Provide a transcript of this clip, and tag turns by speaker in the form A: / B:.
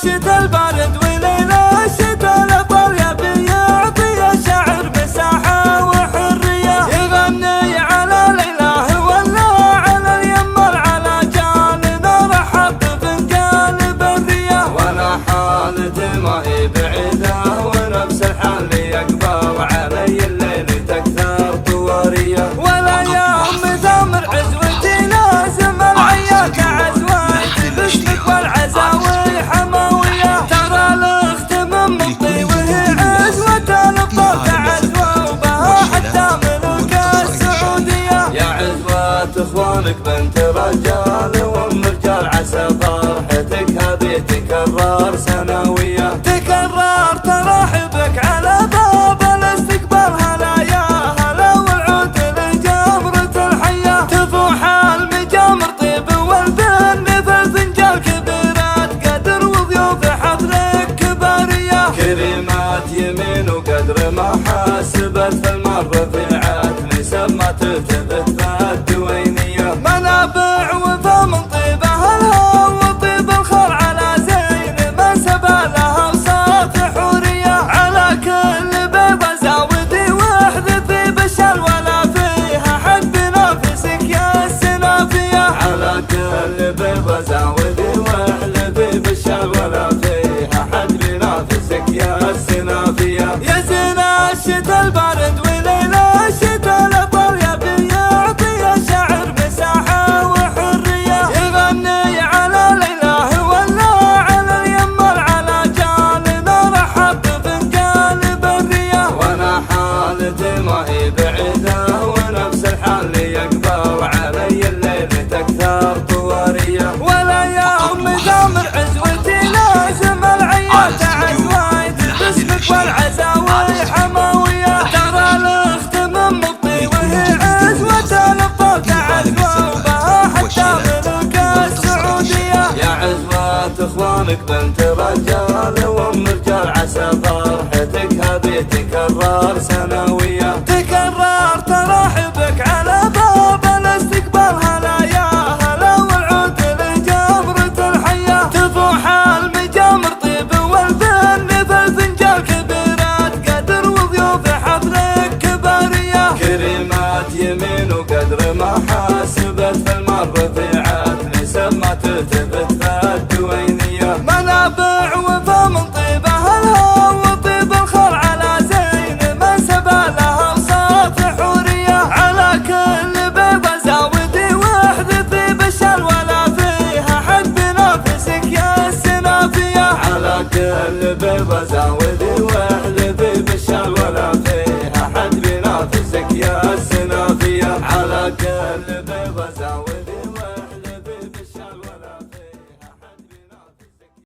A: الشتا البارد وليل الشتا الأطر يبي يعطي الشاعر مساحة وحرية، يغني على الإله ولا على اليمر على جال نرحب بفنجان برية، وانا حالتي ما هي بعيدة ونفس الحال يقبض علي الليل تكثر طوارية، ولا يوم ثامر عزوتي لازم العيات عزواتي باسمك والعزاوي حماوية، ترى الاخت من مطي وهي عزوة الابطال عزوة وبها حتى ملوك السعودية، يا عزوة اخوانك بنت رجال وام رجال عسى فرحتك هذه تكرر سنوية، تكرر تراحبك على باب الاستقبال هلا يا هلا والعود لجمرة الحياة، تفوح المجامر طيب والفن في الفنجال كبيرات قدر وضيوف حفلك كبارية، كريمات يمين وقدر ما حاسبت في المر رفيعات نسب ما تلتفت بالدوينية، منابع وفا من طيبها الها وطيب الخر على زين ما سبى لها وصارت حورية، على كل بيضة زاودي واحذفي بالشال ولا فيها حد بنفسك يا السنافية، على كل بيضة زاودي واحذفي بالشال ولا فيها حد بنفسك يا السنافية، يا زينة الشتا البارد وليل الشتا الأطر يبي يعطي الشاعر مساحة وحرية، يغني على الإله ولا على اليمر على جال نرحب بفنجان برية، وانا حالتي ما هي بعيدة ونفس الحال يقبض علي الليل تكثر طوارية، ولا يوم ثامر عزوتي لازم العيات عزوايد باسمك والعزاوي حماوية، ترى الاخت من مطي وهي عزوة الابطال عزوة وبها حتى ملوك السعودية، يا عزوة اخوانك بنت رجال وام رجال عسى فرحتك هذه تكرر سنوية، تكرر تراحبك على باب الاستقبال هلا يا هلا والعود لجمرة الحياة، تفوح المجامر طيب والفن في الفنجال كبيرات قدر وضيوف حفلك كبارية، كريمات يمين وقدر ما